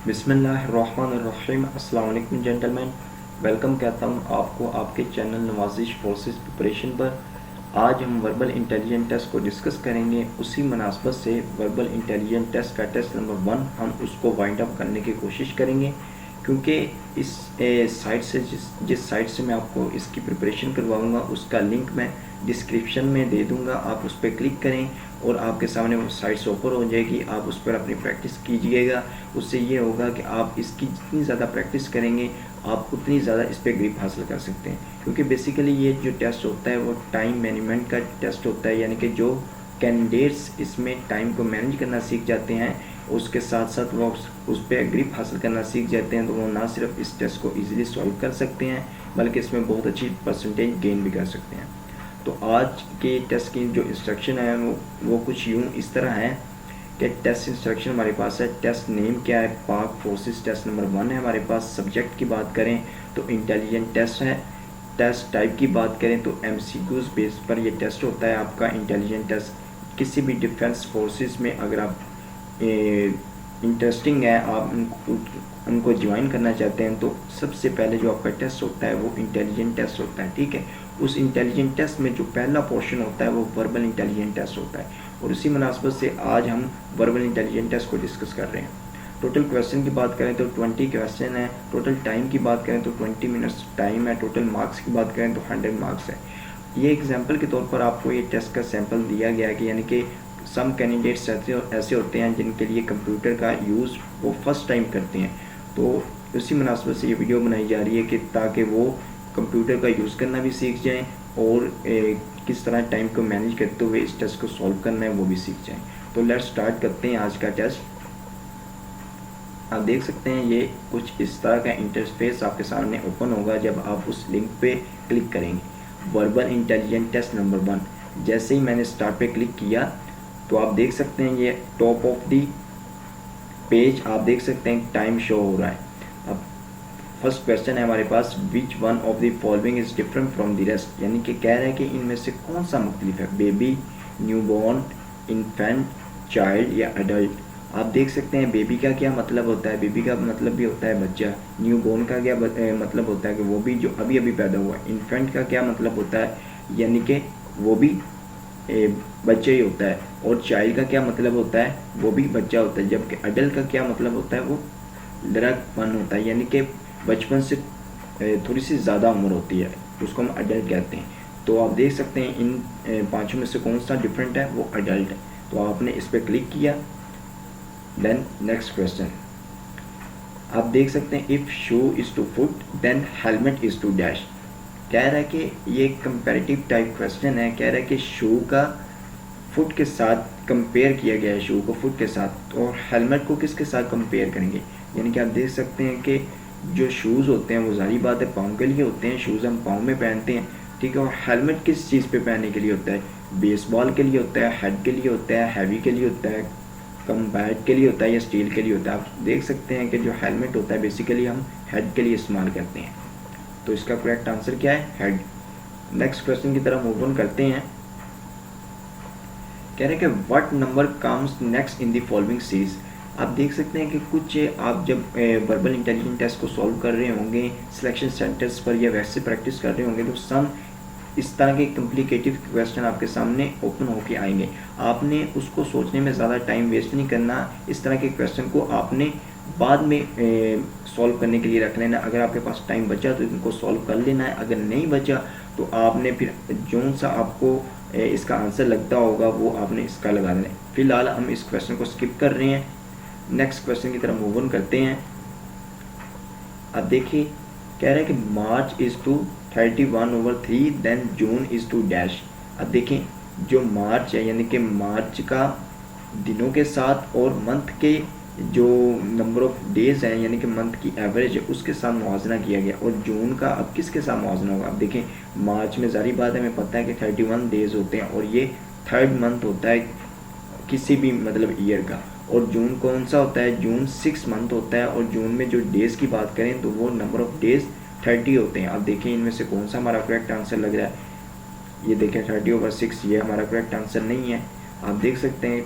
बिस्मिल्लाहिर्रहमानिर्रहीम। अस्सलाम वालेकुम जेंटलमैन, वेलकम कहता हूँ आपको आपके चैनल नवाजिश फोर्सेस प्रिपरेशन पर। आज हम वर्बल इंटेलिजेंट टेस्ट को डिस्कस करेंगे। उसी मुनासबत से वर्बल इंटेलिजेंट टेस्ट का टेस्ट नंबर 1 हम उसको वाइंड अप करने की कोशिश करेंगे, क्योंकि इस साइट से जिस साइट से मैं आपको इसकी प्रिपरेशन करवाऊँगा उसका लिंक मैं डिस्क्रिप्शन में दे दूँगा। आप उस पर क्लिक करें और आपके सामने वो साइट्स ओपन हो जाएगी। आप उस पर अपनी प्रैक्टिस कीजिएगा। उससे ये होगा कि आप इसकी जितनी ज़्यादा प्रैक्टिस करेंगे आप उतनी ज़्यादा इस पर ग्रिप हासिल कर सकते हैं, क्योंकि बेसिकली ये जो टेस्ट होता है वो टाइम मैनेजमेंट का टेस्ट होता है। यानी कि जो कैंडिडेट्स इसमें टाइम को मैनेज करना सीख जाते हैं, उसके साथ साथ वो उस पर ग्रिप हासिल करना सीख जाते हैं, तो वो ना सिर्फ इस टेस्ट को ईजिली सॉल्व कर सकते हैं बल्कि इसमें बहुत अच्छी परसेंटेज गेन भी कर सकते हैं। तो आज के टेस्ट की जो इंस्ट्रक्शन है वो कुछ यूँ इस तरह है कि टेस्ट इंस्ट्रक्शन हमारे पास है। टेस्ट नेम क्या है? पाक फोर्सेस टेस्ट नंबर 1 है हमारे पास। सब्जेक्ट की बात करें तो इंटेलिजेंट टेस्ट है। टेस्ट टाइप की बात करें तो एमसीक्यूज बेस पर ये टेस्ट होता है आपका इंटेलिजेंट टेस्ट। किसी भी डिफेंस फोर्सेस में अगर आप इंटरेस्टिंग है, आप उनको ज्वाइन करना चाहते हैं, तो सबसे पहले जो आपका टेस्ट होता है वो इंटेलिजेंट टेस्ट होता है। ठीक है, उस इंटेलिजेंट टेस्ट में जो पहला पोर्शन होता है वो वर्बल इंटेलिजेंट टेस्ट होता है, और उसी मुनासबत से आज हम वर्बल इंटेलिजेंट टेस्ट को डिस्कस कर रहे हैं। टोटल क्वेश्चन की बात करें तो 20 क्वेश्चन है। टोटल टाइम की बात करें तो 20 मिनट्स टाइम है। टोटल मार्क्स की बात करें तो 100 मार्क्स है। ये एग्जाम्पल के तौर पर आपको ये टेस्ट का सैंपल दिया गया है कि यानी कि सम कैंडिडेट्स ऐसे होते हैं जिनके लिए कंप्यूटर का यूज़ वो फर्स्ट टाइम करते हैं, तो उसी मुनासबत से ये वीडियो बनाई जा रही है कि ताकि वो कंप्यूटर का यूज़ करना भी सीख जाएं और किस तरह टाइम को मैनेज करते हुए इस टेस्ट को सॉल्व करना है वो भी सीख जाएं। तो लेट्स स्टार्ट करते हैं आज का टेस्ट। आप देख सकते हैं ये कुछ इस तरह का इंटरफेस आपके सामने ओपन होगा जब आप उस लिंक पे क्लिक करेंगे। Verbal intelligent test number 1। जैसे ही मैंने स्टार्ट पे क्लिक किया तो आप देख सकते हैं ये टॉप ऑफ दी पेज आप देख सकते हैं टाइम शो हो रहा है। अब फर्स्ट क्वेश्चन है हमारे पास, which one of the following is different from the rest. यानी कि कह रहा है कि इनमें से कौन सा मुख्तलिफ है? बेबी, न्यूबॉर्न, इन्फेंट, चाइल्ड या अडल्ट। आप देख सकते हैं बेबी का क्या मतलब होता है। बेबी का मतलब भी होता है बच्चा। न्यूबॉर्न का क्या मतलब होता है कि वो भी जो अभी अभी पैदा हुआ है। इन्फेंट का क्या मतलब होता है, यानी कि वो भी बच्चा ही होता है। और चाइल्ड का क्या मतलब होता है, वो भी बच्चा होता है। जबकि अडल्ट का क्या मतलब होता है, वो लड़कपन होता है, यानी कि बचपन से थोड़ी सी ज़्यादा उम्र होती है, उसको हम अडल्ट कहते हैं। तो आप देख सकते हैं इन पांचों में से कौन सा डिफरेंट है, वो अडल्ट है। तो आपने इस पर क्लिक किया। देन नेक्स्ट क्वेश्चन आप देख सकते हैं, if shoe is to foot then helmet is to dash. कह रहा है कि ये कंपैरेटिव टाइप क्वेश्चन है। कह रहा है कि शू का फुट के साथ कंपेयर किया गया है, शू को फुट के साथ, और हेलमेट को किसके साथ कंपेयर करेंगे। यानी कि आप देख सकते हैं कि जो शूज़ होते हैं वो जाहिर बात है पाँव के लिए होते हैं, शूज़ हम पाँव में पहनते हैं, ठीक है। और हेलमेट किस चीज़ पे पहनने के लिए होता है? बेसबॉल के लिए होता है, हेड के लिए होता है, हैवी के लिए होता है, कम्बैट के लिए होता है या स्टील के लिए होता है। आप देख सकते हैं कि जो हेलमेट होता है बेसिकली हम हेड के लिए इस्तेमाल करते हैं। तो इसका करेक्ट आंसर क्या है? हेड। नेक्स्ट क्वेश्चन की तरफ मूव ऑन करते हैं। कह रहे हैं कि what number comes next in the following series. आप देख सकते हैं कि कुछ आप जब वर्बल इंटेलिजेंट टेस्ट को सॉल्व कर रहे होंगे सिलेक्शन सेंटर्स पर या वैसे प्रैक्टिस कर रहे होंगे, तो सम इस तरह के कॉम्प्लिकेटेड क्वेश्चन आपके सामने ओपन होके आएंगे। आपने उसको सोचने में ज़्यादा टाइम वेस्ट नहीं करना। इस तरह के क्वेश्चन को आपने बाद में सॉल्व करने के लिए रख लेना। अगर आपके पास टाइम बचा तो इनको सॉल्व कर लेना है, अगर नहीं बचा तो आपने फिर जो सा आपको इसका आंसर लगता होगा वो आपने इसका लगा देना है। फिलहाल हम इस क्वेश्चन को स्किप कर रहे हैं। नेक्स्ट क्वेश्चन की तरफ मूव ऑन करते हैं। अब देखिए कह रहा है कि March is to 31/3 then June is to dash. अब देखें जो मार्च है यानी कि मार्च का दिनों के साथ और मंथ के जो नंबर ऑफ डेज हैं यानी कि मंथ की एवरेज है उसके साथ मुआवजना किया गया। और जून का अब किसके साथ मुआवजना होगा? अब देखें मार्च में जारी बात है, हमें पता है कि 31 डेज होते हैं और ये थर्ड मंथ होता है किसी भी मतलब ईयर का। और जून कौन सा होता है? जून 6 मंथ होता है। और जून में जो डेज़ की बात करें तो वो नंबर ऑफ डेज़ 30 होते हैं। अब देखें इनमें से कौन सा हमारा करेक्ट आंसर लग रहा है। ये देखें 30/6 ये हमारा करेक्ट आंसर नहीं है। आप देख सकते हैं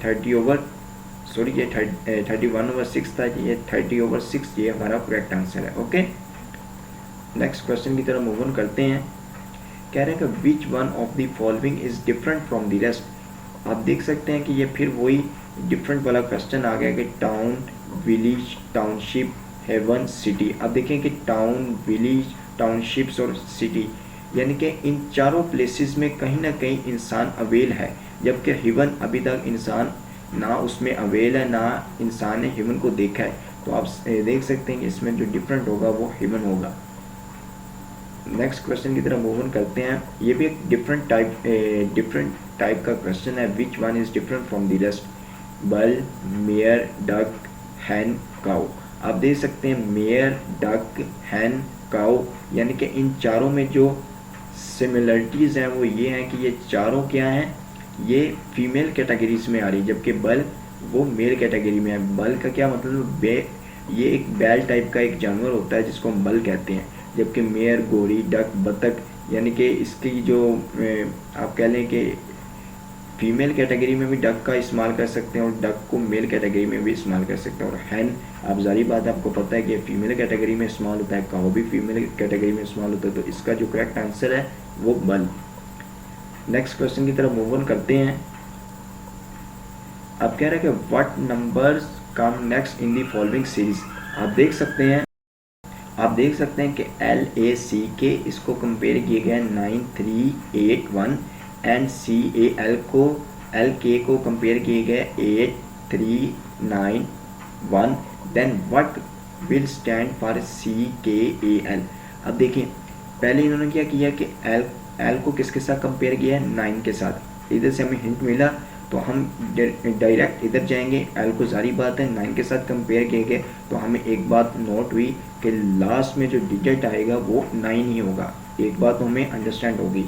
सॉरी ये 31/6 था, ये 30/6 ये हमारा करेक्ट आंसर है। ओके, नेक्स्ट क्वेश्चन की तरफ मूव ऑन करते हैं। कह रहे हैं कि विच one of the following is different from the rest. आप देख सकते हैं कि ये फिर वही डिफरेंट वाला क्वेश्चन आ गया कि town, village, township, haven, city. अब देखें कि टाउन, विलेज, टाउनशिप्स और सिटी यानी कि इन चारों प्लेसेस में कहीं ना कहीं इंसान अवेल है, जबकि हेवन अभी तक इंसान ना उसमें अवेल है, ना इंसान ने हेवन को देखा है। तो आप देख सकते हैं कि इसमें जो डिफरेंट होगा वो हेवन होगा। नेक्स्ट क्वेश्चन की तरफ मूव ऑन करते हैं। ये भी एक डिफरेंट टाइप का क्वेश्चन है। Which one is different from the rest? बल, मेयर, डक, हैन, काउ। आप देख सकते हैं मेयर, डक, हैन, काउ यानी कि इन चारों में जो सिमिलरिटीज़ हैं वो ये हैं कि ये चारों क्या हैं, ये फीमेल कैटेगरीज में आ रही है, जबकि बल वो मेल कैटेगरी में है। बल का क्या मतलब, ये एक बैल टाइप का एक जानवर होता है जिसको हम बल कहते हैं, जबकि मेयर, गोरी, डक, बतख यानी कि इसकी जो आप कह लें कि फीमेल कैटेगरी में भी डक का इस्तेमाल कर सकते हैं और डक को मेल कैटेगरी में भी इस्तेमाल कर सकते हैं। और हैन आप जारी बात है, आपको पता है कि फीमेल कैटेगरी में इस्तेमाल होता है, काऊ भी फीमेल कैटेगरी में इस्तेमाल होता है। तो इसका जो करेक्ट आंसर है वो बल। नेक्स्ट क्वेश्चन की तरफ मूव ऑन करते हैं। अब कह रहे हैं कि what numbers come next in the following series. आप देख सकते हैं कि LACK इसको कंपेयर किए गए 9381 एंड LK को कंपेयर किए गए 8391। Then what will stand for CKAL। अब देखिए पहले इन्होंने क्या किया कि L को किसके साथ कंपेयर किया है, 9 के साथ। इधर से हमें हिंट मिला तो हम डायरेक्ट इधर जाएंगे। L को सारी बात है 9 के साथ कंपेयर किए गए, तो हमें एक बात नोट हुई कि लास्ट में जो डिजिट आएगा वो 9 ही होगा। एक बात तो हमें अंडरस्टैंड होगी।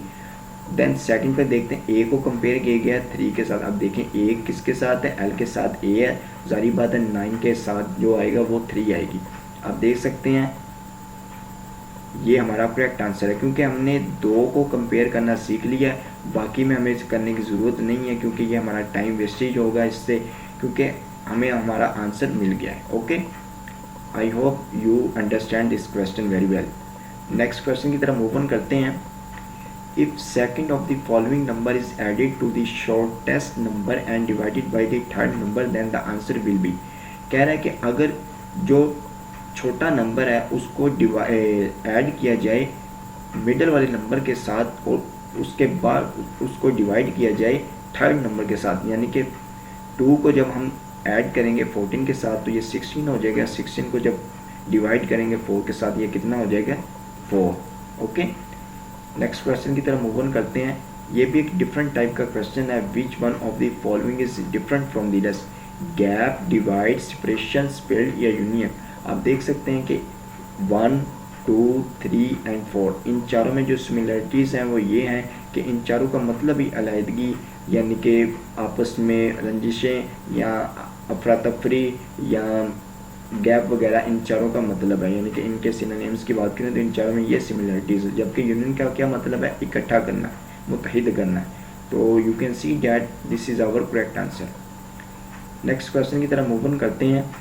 देन सेकंड पे देखते हैं A को कंपेयर किया गया 3 के साथ। अब देखें A किसके साथ है, L के साथ A है, जारी बात है 9 के साथ जो आएगा वो 3 आएगी। आप देख सकते हैं ये हमारा करेक्ट आंसर है, क्योंकि हमने 2 को कंपेयर करना सीख लिया है। बाकी में हमें करने की ज़रूरत नहीं है, क्योंकि ये हमारा टाइम वेस्टेज होगा इससे, क्योंकि हमें हमारा आंसर मिल गया है। Okay, I hope you understand this question very well. Next question की तरफ मूव ऑन करते हैं। If second of the following number is added to the shortest number and divided by the third number then the answer will be. कह रहा है कि अगर जो छोटा नंबर है उसको ऐड किया जाए मिडल वाले नंबर के साथ और उसके बाद उसको डिवाइड किया जाए थर्ड नंबर के साथ, यानी कि 2 को जब हम ऐड करेंगे 14 के साथ तो ये 16 हो जाएगा। 16 को जब डिवाइड करेंगे 4 के साथ ये कितना हो जाएगा, 4। ओके, नेक्स्ट क्वेश्चन की तरफ मूव ऑन करते हैं। ये भी एक डिफरेंट टाइप का क्वेश्चन है। विच one of the following is different from the rest? Gap, divide, separation, split या यूनियन। आप देख सकते हैं कि 1, 2, 3 एंड 4 इन चारों में जो सिमिलरिटीज़ हैं वो ये हैं कि इन चारों का मतलब ही अलहदगी, यानी कि आपस में रंजिशें या अफरा तफरी या गैप वगैरह, इन चारों का मतलब है। यानी कि इनके सिनोनिम्स की बात करें तो इन चारों में ये सिमिलरिटीज़ है। जबकि यूनियन का क्या मतलब है, इकट्ठा करना, मुत्तहिद करना। तो you can see that this is our correct answer. Next question की तरफ मूव ऑन करते हैं।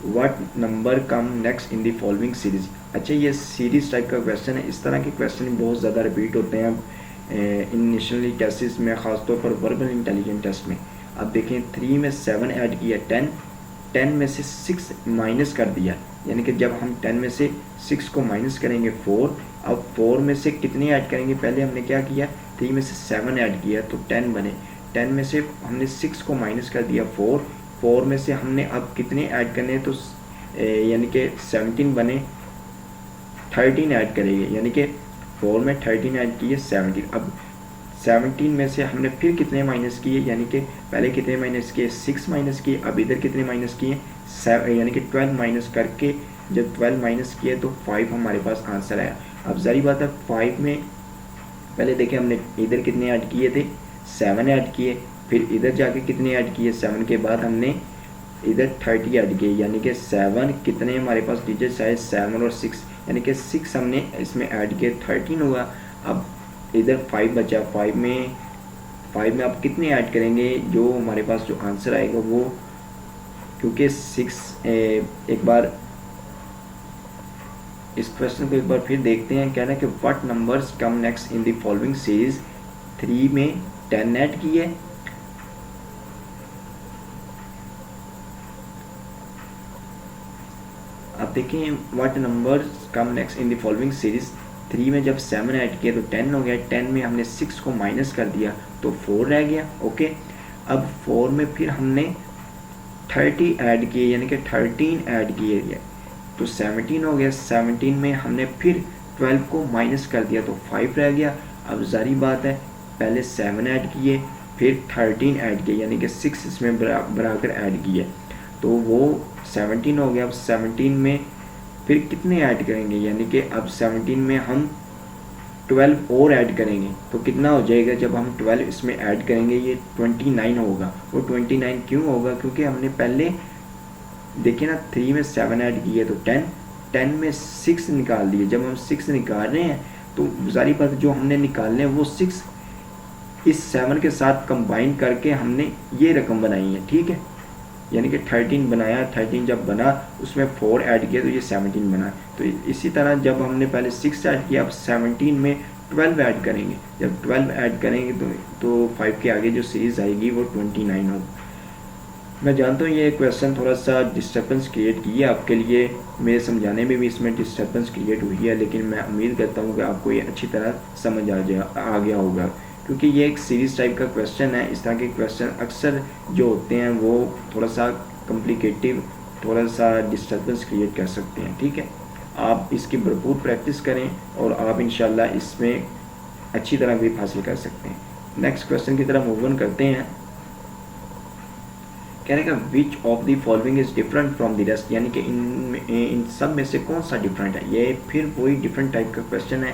What number come next in the following series. अच्छा, ये सीरीज टाइप का क्वेश्चन है। इस तरह के क्वेश्चन बहुत ज़्यादा रिपीट होते हैं इन नेशनल टेस्ट में, ख़ासतौर पर वर्बल इंटेलिजेंस टेस्ट में। अब देखें 3 में 7 ऐड किया 10 में से 6 माइनस कर दिया, यानी कि जब हम 10 में से 6 को माइनस करेंगे 4। अब 4 में से कितने ऐड करेंगे, पहले हमने क्या किया 3 में से 7 ऐड किया तो 10 बने। 10 में से हमने 6 को माइनस कर दिया 4 में से हमने अब कितने ऐड करने, तो यानी कि 17 बने, 13 ऐड करेंगे, यानी कि 4 में 13 ऐड किए 17। अब 17 में से हमने फिर कितने माइनस किए, यानी कि पहले कितने माइनस किए 6 माइनस किए, अब इधर कितने माइनस किए 7, यानी कि 12 माइनस करके जब 12 माइनस किए तो 5 हमारे पास आंसर आया। अब जारी बात है 5 में पहले देखें हमने इधर कितने ऐड किए थे 7 ऐड किए, फिर इधर जाके कितने ऐड किए 7 के बाद हमने इधर 30 ऐड किए, यानी कि 7 कितने हमारे पास डिजिट्स आए 7 और 6, यानी कि 6 हमने इसमें ऐड किए 13 हुआ। अब इधर 5 बचा, 5 में आप कितने ऐड करेंगे, जो हमारे पास जो आंसर आएगा वो क्योंकि 6 एक बार इस क्वेश्चन को एक बार फिर देखते हैं। कह रहा है कि what numbers come next in the following series. 3 में 10 ऐड की है, आप देखें what numbers come next in the following series. 3 में जब 7 ऐड किया तो 10 हो गया, 10 में हमने 6 को माइनस कर दिया तो 4 रह गया। ओके, अब 4 में फिर हमने 30 ऐड किए यानी कि 13 ऐड किए तो 17 हो गया। 17 में हमने फिर 12 को माइनस कर दिया तो 5 रह गया। अब जारी बात है, पहले 7 ऐड किए फिर 13 ऐड किए यानी कि 6 इसमें बराबर ऐड किए तो वो 17 हो गया। अब 17 में फिर कितने ऐड करेंगे यानी कि अब 17 में हम 12 और ऐड करेंगे तो कितना हो जाएगा। जब हम 12 इसमें ऐड करेंगे ये 29 होगा। वो 29 क्यों होगा, क्योंकि हमने पहले देखिए ना 3 में 7 ऐड किए तो 10, 10 में 6 निकाल दिए। जब हम 6 निकाल रहे हैं तो जारी बात जो हमने निकालने हैं वो 6 इस 7 के साथ कंबाइन करके हमने ये रकम बनाई है, ठीक है, यानी कि 13 बनाया। 13 जब बना उसमें 4 ऐड किया तो ये 17 बना। तो इसी तरह जब हमने पहले 6 ऐड किया, अब 17 में 12 ऐड करेंगे। जब 12 ऐड करेंगे तो 5 के आगे जो सीरीज आएगी वो 29 होगी। मैं जानता हूँ ये क्वेश्चन थोड़ा सा डिस्टर्बेंस क्रिएट की है आपके लिए, मेरे समझाने में भी इसमें डिस्टर्बेंस क्रिएट हुई है, लेकिन मैं उम्मीद करता हूँ कि आपको ये अच्छी तरह समझ आ गया होगा, क्योंकि ये एक सीरीज टाइप का क्वेश्चन है। इस तरह के क्वेश्चन अक्सर जो होते हैं वो थोड़ा सा कॉम्प्लिकेटिव, थोड़ा सा डिस्टर्बेंस क्रिएट कर सकते हैं, ठीक है। आप इसकी भरपूर प्रैक्टिस करें और आप इंशाल्लाह इसमें अच्छी तरह ग्रिप हासिल कर सकते हैं। नेक्स्ट क्वेश्चन की तरफ मूव ऑन करते हैं। कहने का which of the following is different from the rest, यानी कि इन सब में से कौन सा डिफरेंट है। ये फिर वही डिफरेंट टाइप का क्वेश्चन है।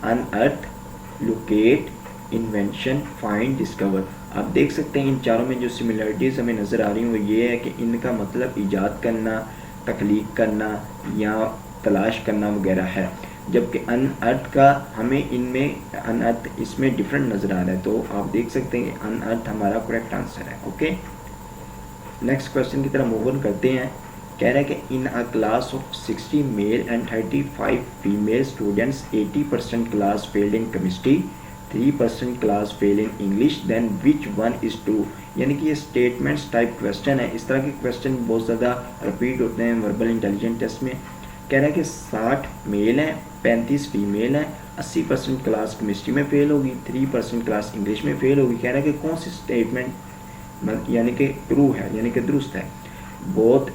Unearth, locate, invention, find, discover. आप देख सकते हैं इन चारों में जो सिमिलरिटीज़ हमें नज़र आ रही हैं वो ये है कि इनका मतलब ईजाद करना, तख्लीक करना या तलाश करना वगैरह है, जबकि अनअर्थ का हमें इनमें अनअर्थ इसमें डिफरेंट नज़र आ रहा है। तो आप देख सकते हैं कि अनअर्थ हमारा करेक्ट आंसर है। ओके, नेक्स्ट क्वेश्चन की तरफ मूव ऑन करते हैं। कह रहा है कि in a class of 60 male and 35 female students 80% class failed in chemistry, 3% class fail in English, then which one is true. यानी कि ये स्टेटमेंट्स टाइप क्वेश्चन है। इस तरह के क्वेश्चन बहुत ज़्यादा रिपीट होते हैं वर्बल इंटेलिजेंस टेस्ट में। कह रहा है कि 60 मेल हैं, 35 फीमेल हैं, 80% क्लास केमिस्ट्री में फेल होगी, 3% क्लास इंग्लिश में फेल होगी। कह रहा है कि कौन सी स्टेटमेंट यानी कि ट्रू है, यानी कि दुरुस्त है। Both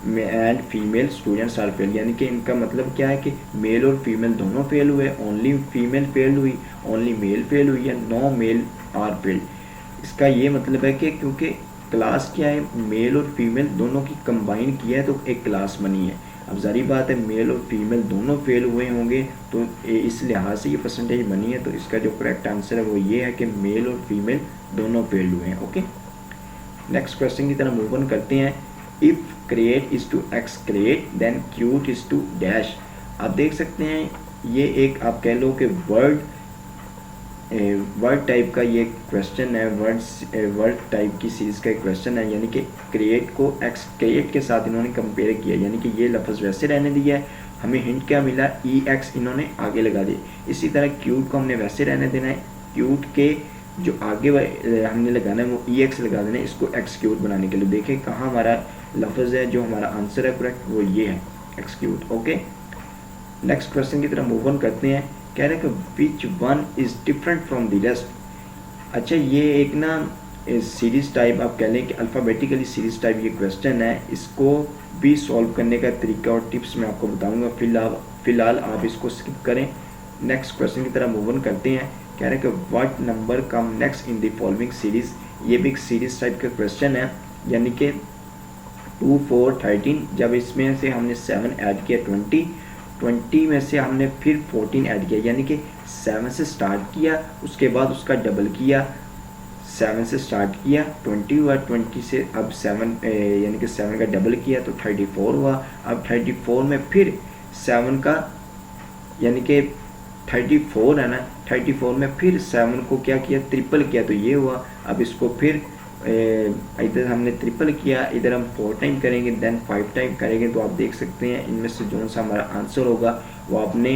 and female students are fail, यानी कि इनका मतलब क्या है कि मेल और फीमेल दोनों फेल हुए, ओनली फीमेल फेल हुई, ओनली मेल फेल हुई, या नो मेल आर फेल्ड। इसका ये मतलब है कि क्योंकि क्लास क्या है, मेल और फीमेल दोनों की कंबाइन किया है तो एक क्लास बनी है। अब जारी बात है मेल और फीमेल दोनों फेल हुए होंगे तो इस लिहाज से ये परसेंटेज बनी है। तो इसका जो करेक्ट आंसर है वो ये है कि मेल और फीमेल दोनों फेल हुए हैं। ओके, नेक्स्ट क्वेश्चन की तरह मूव ऑन करते हैं। If create is to excreate then cute is to dash. आप देख सकते हैं ये एक आप कह लो कि वर्ड टाइप का ये क्वेश्चन है, वर्ड टाइप की सीरीज़ का क्वेश्चन है। यानी कि क्रिएट को एक्सक्रिएट के साथ इन्होंने कंपेयर किया, यानी कि ये लफ्ज़ वैसे रहने दिया है, हमें हिंट क्या मिला, EX इन्होंने आगे लगा दिया। इसी तरह क्यूट को हमने वैसे रहने देना है, क्यूट के जो आगे हमने लगाना है वो EX लगा देना है इसको एक्सक्यूट बनाने के लिए। देखें कहाँ हमारा लफ्ज़ है जो हमारा आंसर है करेक्ट, वो ये है एक्सक्यूट। ओके, नेक्स्ट क्वेश्चन की तरफ मूव ऑन करते हैं। कह रहे हैं कि विच one is different from the rest. अच्छा, ये एक ना सीरीज़ टाइप आप कह लें कि अल्फ़ाबेटिकली सीरीज़ टाइप ये क्वेश्चन है। इसको भी सॉल्व करने का तरीका और टिप्स मैं आपको बताऊँगा, फ़िलहाल आप इसको स्किप करें। नेक्स्ट क्वेश्चन की तरफ मूव ऑन करते हैं। कह रहे हैं कि what number come next in the following series. ये भी एक सीरीज़ टाइप का क्वेश्चन है, यानी कि 2, 4, 13। जब इसमें से हमने 7 ऐड किया 20 में से हमने फिर 14 ऐड किया, यानी कि 7 से स्टार्ट किया उसके बाद उसका डबल किया, 7 से स्टार्ट किया 20 हुआ, 20 से अब 7 यानी कि 7 का डबल किया तो 34 हुआ। अब 34 में फिर 7 का यानी कि 34 है ना, 34 में फिर 7 को क्या किया, ट्रिपल किया तो ये हुआ। अब इसको फिर इधर हमने ट्रिपल किया, इधर हम 4 टाइम करेंगे, देन 5 टाइम करेंगे। तो आप देख सकते हैं इनमें से जो सा हमारा आंसर होगा वो आपने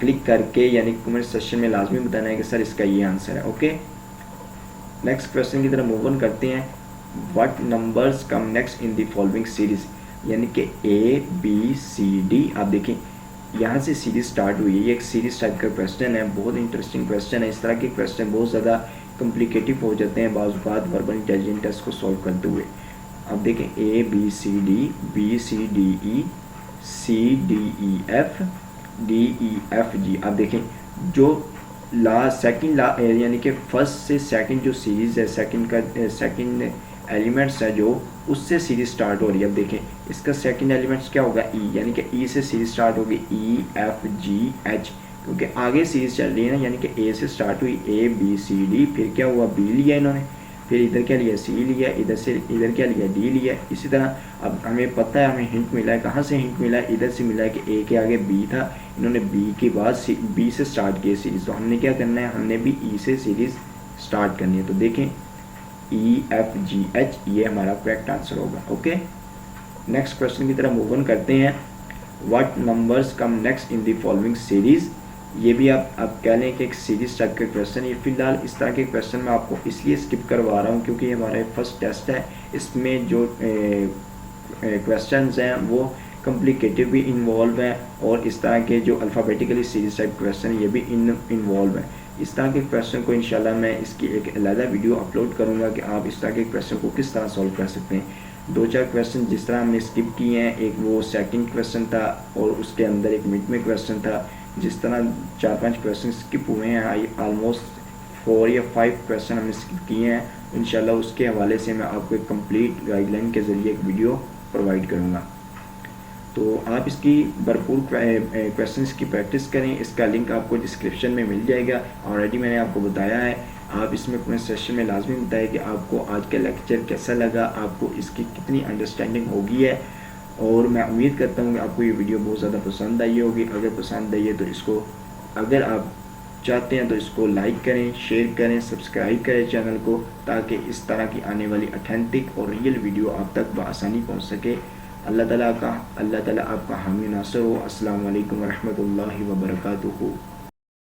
क्लिक करके यानी कमेंट सेक्शन में लाजमी बताना है कि सर इसका ये आंसर है। ओके, नेक्स्ट क्वेश्चन की तरफ मूव ऑन करते हैं। What numbers come next in the following series, यानी कि ABCD। आप देखें यहाँ से सीरीज स्टार्ट हुई है, ये एक सीरीज टाइप का क्वेश्चन है, बहुत इंटरेस्टिंग क्वेश्चन है। इस तरह के क्वेश्चन बहुत ज़्यादा कॉम्प्लिकेटिव हो जाते हैं बाज़ बात वर्बल इंटेलिजेंस टेस्ट को सॉल्व करते हुए। अब देखें ABCD BCDE CDEF DEFG। आप देखें जो सेकंड यानी कि फर्स्ट से सेकंड जो सीरीज़ है, सेकंड एलिमेंट्स है जो, उससे सीरीज स्टार्ट हो रही है। अब देखें इसका सेकंड एलिमेंट्स क्या होगा E, यानी कि E से सीरीज स्टार्ट होगी EFGH, क्योंकि आगे सीरीज चल रही है ना, यानी कि A से स्टार्ट हुई ABCD, फिर क्या हुआ B लिया इन्होंने, फिर इधर क्या लिया C लिया, इधर से इधर क्या लिया D लिया। इसी तरह अब हमें पता है, हमें हिंट मिला है, कहाँ से हिंट मिला है, इधर से मिला है कि A के आगे B था, इन्होंने B के बाद B से स्टार्ट किया सीरीज। तो हमने क्या करना है, हमने भी E से सीरीज स्टार्ट करनी है। तो देखें EFGH ये हमारा करेक्ट आंसर होगा। ओके, नेक्स्ट क्वेश्चन की तरफ मूव ऑन करते हैं। What numbers come next in the following series. ये भी आप कह लें कि एक सीरीज टाइप का क्वेश्चन है। फिलहाल इस तरह के क्वेश्चन मैं आपको इसलिए स्किप करवा रहा हूँ क्योंकि ये हमारा फर्स्ट टेस्ट है, इसमें जो क्वेश्चंस हैं वो कॉम्प्लिकेटिव भी इन्वॉल्व हैं, और इस तरह के जो अल्फ़ाबेटिकली सीरीज टाइप क्वेश्चन है ये भी इन्वॉल्व हैं। इस तरह के क्वेश्चन को इंशाल्लाह मैं इसकी एक अलग वीडियो अपलोड करूंगा कि आप इस तरह के क्वेश्चन को किस तरह सॉल्व कर सकते हैं। 2-4 क्वेश्चन जिस तरह हमने स्किप किए हैं, एक वो सेकंड क्वेश्चन था और उसके अंदर एक मिड में क्वेश्चन था, जिस तरह 4-5 क्वेश्चन स्किप हुए हैं, ऑलमोस्ट 4 या 5 क्वेश्चन हमने स्किप किए हैं। इंशाल्लाह उसके हवाले से मैं आपको एक कंप्लीट गाइडलाइन के ज़रिए एक वीडियो प्रोवाइड करूँगा। तो आप इसकी भरपूर क्वेश्चंस की प्रैक्टिस करें, इसका लिंक आपको डिस्क्रिप्शन में मिल जाएगा। ऑलरेडी मैंने आपको बताया है, आप इसमें अपने सेशन में लाजमी बताएं कि आपको आज का लेक्चर कैसा लगा, आपको इसकी कितनी अंडरस्टैंडिंग होगी है, और मैं उम्मीद करता हूँ कि आपको ये वीडियो बहुत ज़्यादा पसंद आई होगी। अगर पसंद आई है तो इसको, अगर आप चाहते हैं तो इसको लाइक करें, शेयर करें, सब्सक्राइब करें चैनल को, ताकि इस तरह की आने वाली ऑथेंटिक और रियल वीडियो आप तक बआसानी पहुँच सके। अल्लाह ताला आपका हामी नासर हो। अस्सलाम वालेकुम व रहमतुल्लाहि व बरकातुहू।